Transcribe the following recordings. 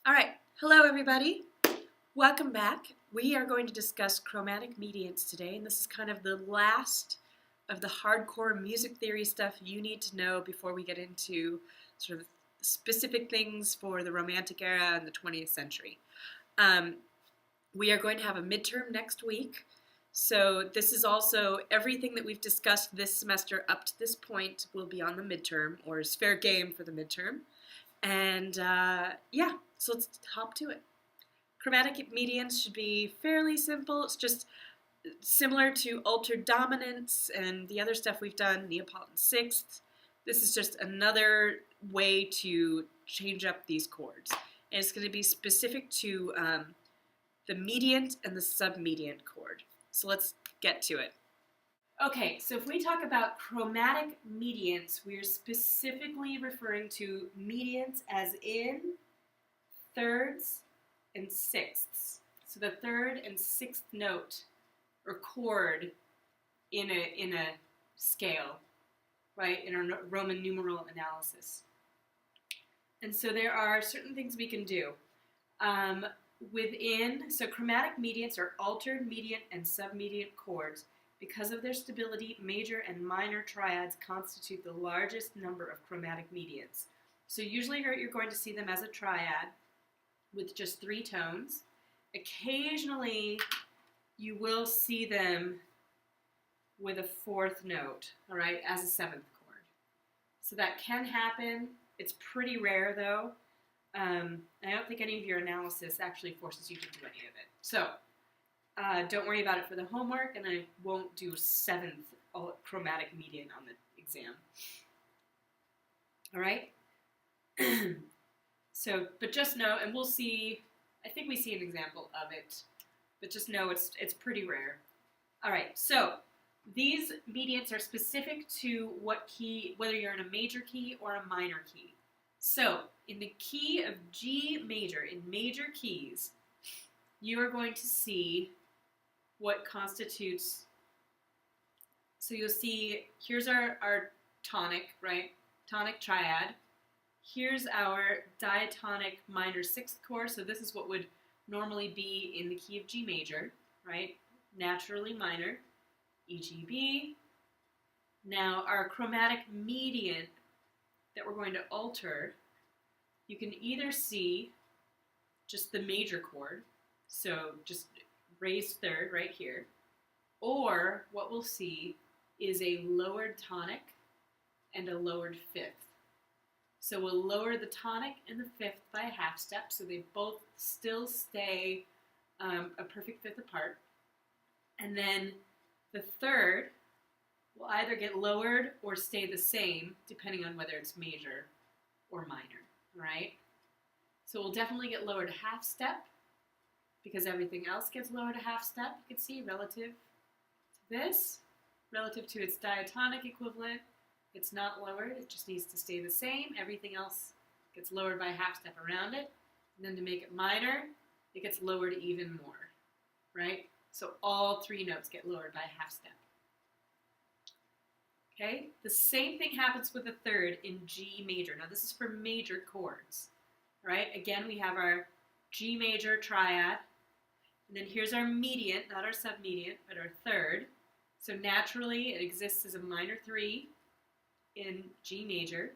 All right, hello everybody. Welcome back. We are going to discuss chromatic mediants today, and this is kind of the last of the hardcore music theory stuff you need to know before we get into sort of specific things for the Romantic era and the 20th century. We are going to have a midterm next week, so this is also everything that we've discussed this semester up to this point will be on the midterm, or is fair game for the midterm. And yeah, so let's hop to it. Chromatic mediants should be fairly simple. It's just similar to altered dominants and the other stuff we've done, Neapolitan sixths. This is just another way to change up these chords. And it's going to be specific to the mediant and the submediant chord. So let's get to it. Okay, so if we talk about chromatic mediants, we are specifically referring to mediants as in thirds and sixths. So the third and sixth note or chord in a scale, right, in our Roman numeral analysis. And so there are certain things we can do. So chromatic mediants are altered mediant and submediant chords. Because of their stability, major and minor triads constitute the largest number of chromatic mediants. So usually you're going to see them as a triad with just 3 tones. Occasionally you will see them with a 4th note, all right, as a 7th chord. So that can happen. It's pretty rare though. I don't think any of your analysis actually forces you to do any of it. So don't worry about it for the homework, and I won't do 7th chromatic mediant on the exam. All right? So, but just know, and we'll see, I think we see an example of it, but just know it's pretty rare. All right, so these mediants are specific to what key, whether you're in a major key or a minor key. So, in the key of G major, in major keys, you are going to see what constitutes, so you'll see, here's our tonic, right? Tonic triad. Here's our diatonic minor 6th chord, so this is what would normally be in the key of G major, right? Naturally minor, E, G, B. Now our chromatic mediant that we're going to alter, you can either see just the major chord, so just raised third right here, or what we'll see is a lowered tonic and a lowered 5th. So we'll lower the tonic and the 5th by a half step, so they both still stay a perfect 5th apart. And then the 3rd will either get lowered or stay the same, depending on whether it's major or minor, right? So we'll definitely get lowered a half step, because everything else gets lowered a half step, you can see, relative to this, relative to its diatonic equivalent. It's not lowered, it just needs to stay the same. Everything else gets lowered by a half step around it. And then to make it minor, it gets lowered even more, right? So all 3 notes get lowered by a half step. Okay, the same thing happens with the 3rd in G major. Now this is for major chords, right? Again, we have our G major triad, and then here's our mediant, not our submediant, but our 3rd. So naturally, it exists as a minor 3 in G major.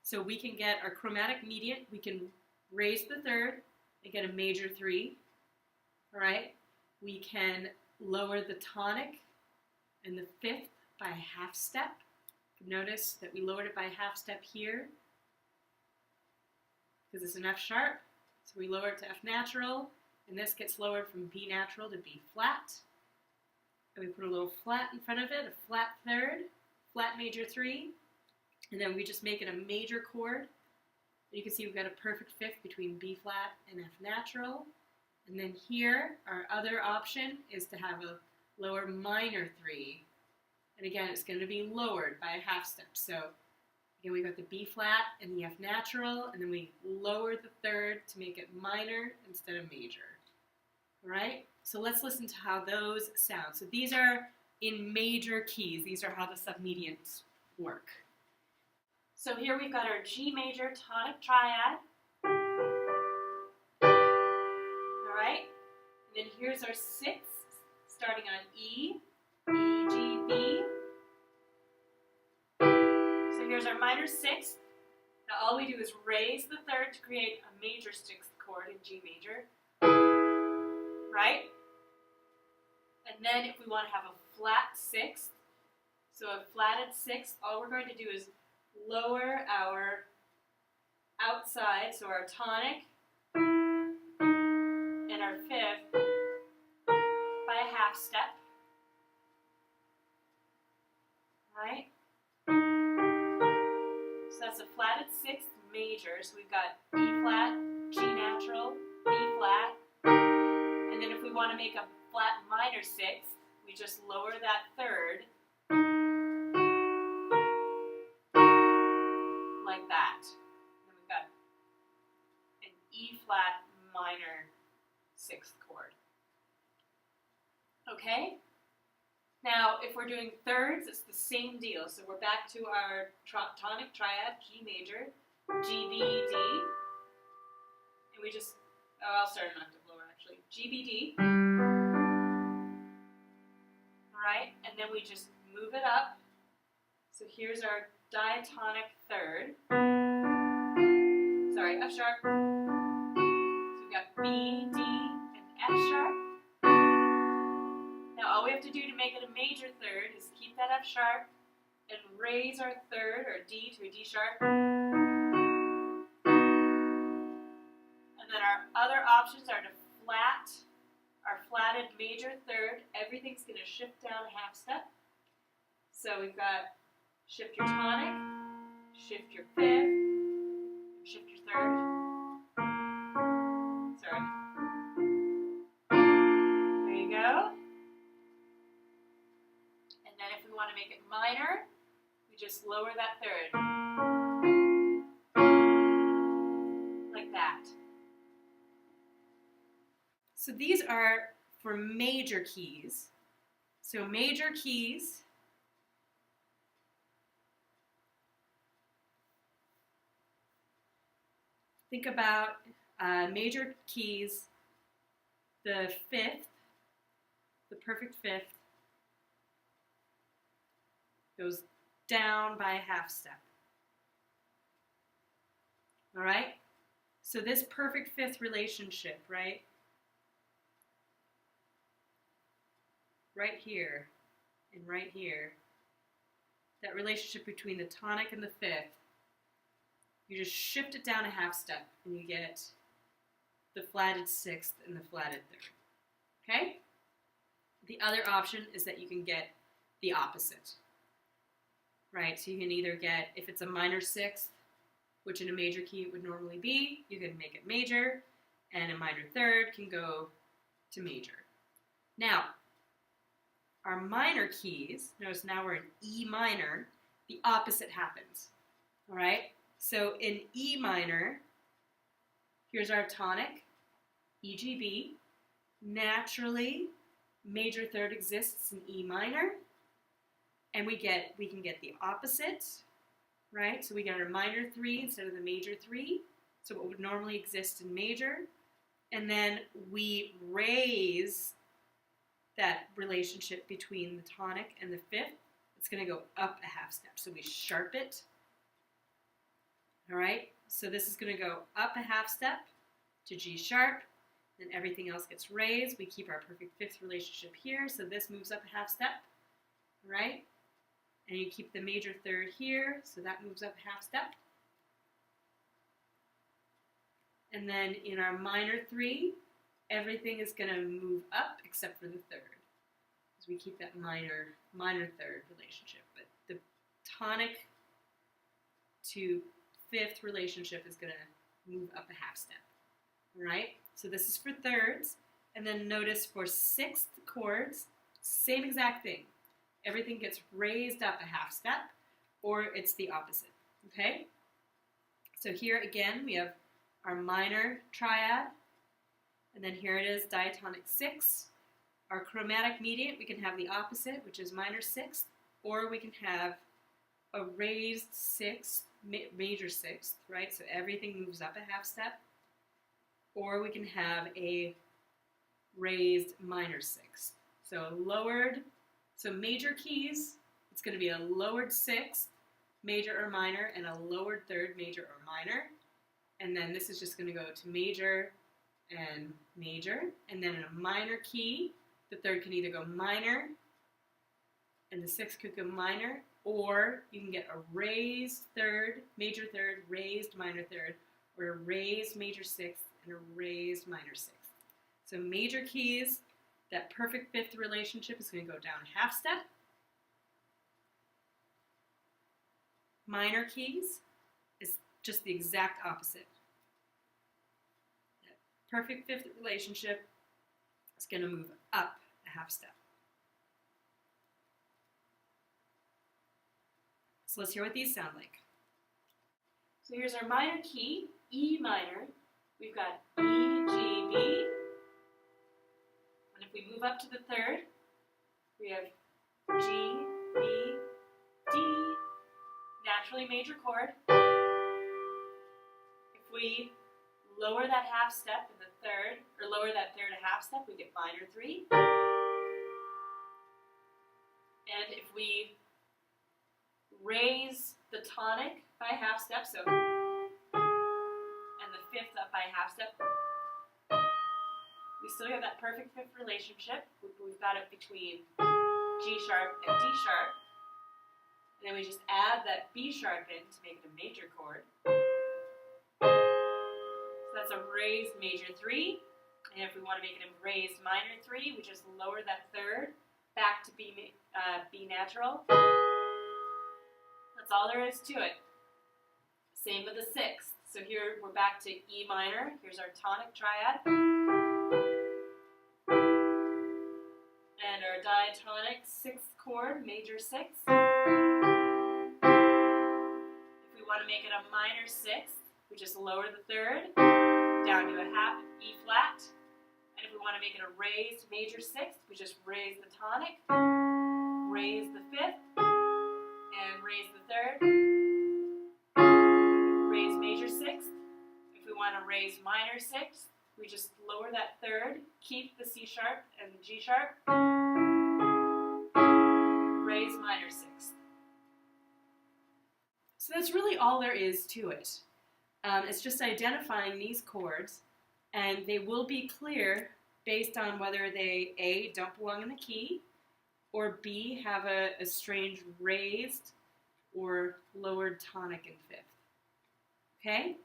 So we can get our chromatic mediant, we can raise the 3rd and get a major 3, all right? We can lower the tonic and the 5th by a half step. Notice that we lowered it by a half step here because it's an F sharp. So we lower it to F natural, and this gets lowered from B natural to B flat. And we put a little flat in front of it, a flat 3rd, flat major 3, and then we just make it a major chord. You can see we've got a perfect 5th between B flat and F natural. And then here, our other option is to have a lower minor 3. And again, it's going to be lowered by a half step. So again, we've got the B flat and the F natural, and then we lower the 3rd to make it minor instead of major. All right? So let's listen to how those sound. So these are in major keys. These are how the submediants work. So here we've got our G major tonic triad. Then here's our sixth, starting on E, E, G, B. So here's our minor sixth. Now all we do is raise the third to create a major sixth chord in G major, right? And then if we want to have a flat sixth, so a flatted sixth, all we're going to do is lower our outside, so our tonic and our fifth by a half step, right? So that's a flatted sixth major, so we've got E flat, G natural, B flat, and then if we want to make a flat minor sixth, we just lower that third like that. And we've got an E flat minor sixth chord. Okay? Now, if we're doing thirds, it's the same deal. So we're back to our tonic triad, G major, G, B, D. And we just, I'll start an octave lower actually. G, B, D. Alright, and then we just move it up. So here's our diatonic third. Sorry, F sharp. So we've got B, D, and F sharp. Now all we have to do to make it a major third is keep that F sharp and raise our third, or D, to a D sharp. And then our other options are to flat our flatted major third. Everything's going to shift down a half step. So we've got shift your tonic, shift your fifth, shift your third. Sorry. There you go. And then if we want to make it minor, we just lower that third. Like that. So these are for major keys. So major keys, think about major keys, the fifth, the perfect fifth, goes down by a half step. All right? So this perfect fifth relationship, right? Right here and right here, that relationship between the tonic and the fifth, you just shift it down a half step and you get the flatted sixth and the flatted third. Okay? The other option is that you can get the opposite. Right? So you can either get, if it's a minor sixth, which in a major key it would normally be, you can make it major, and a minor third can go to major. Now, our minor keys, notice now we're in E minor, the opposite happens. All right? So in E minor, here's our tonic, E, G, B. Naturally, major third exists in E minor, and we can get the opposite, right? So we get our minor three instead of the major three, so what would normally exist in major, and then we raise that relationship between the tonic and the fifth. It's going to go up a half step, so we sharp it. All right, so this is going to go up a half step to G sharp, then everything else gets raised. We keep our perfect fifth relationship here, so this moves up a half step, all right? And you keep the major third here, so that moves up a half step. And then in our minor three, everything is going to move up except for the third, because we keep that minor third relationship. But the tonic to fifth relationship is going to move up a half step. All right? So this is for thirds. And then notice for sixth chords, same exact thing. Everything gets raised up a half step, or it's the opposite. Okay? So here again, we have our minor triad. And then here it is, diatonic sixth. Our chromatic mediant, we can have the opposite, which is minor sixth, or we can have a raised sixth, major sixth, right? So everything moves up a half step. Or we can have a raised minor sixth. So lowered, so major keys, it's going to be a lowered sixth, major or minor, and a lowered third, major or minor. And then this is just going to go to major, and then in a minor key, the third can either go minor, and the sixth could go minor, or you can get a raised third, raised minor third, or a raised major sixth, and a raised minor sixth. So major keys, that perfect fifth relationship is going to go down a half step. Minor keys is just the exact opposite. That perfect fifth relationship is going to move up a half step. So let's hear what these sound like. So here's our minor key, E minor. We've got E, G, B. And if we move up to the third, we have G, B, D, naturally major chord. If we lower that half step in the third, or lower that third a half step, we get minor 3. And if we raise the tonic by a half step, so, and the fifth up by a half step, we still have that perfect fifth relationship. We've got it between G sharp and D sharp. And then we just add that B sharp in to make it a major chord. So that's a raised major 3. And if we want to make it a raised minor 3, we just lower that third back to B natural. That's all there is to it. Same with the sixth. So here we're back to E minor. Here's our tonic triad. And our diatonic sixth chord, major 6. If we want to make it a minor 6th, we just lower the third down to a half E flat. And if we want to make it a raised major 6th, we just raise the tonic, raise the fifth, and raise the third, raise major 6th. If we want to raise minor 6th, we just lower that third, keep the C sharp and the G sharp, raise minor 6th. So that's really all there is to it. It's just identifying these chords, and they will be clear based on whether they A, don't belong in the key, or B, have a strange raised or lowered tonic in fifth. Okay?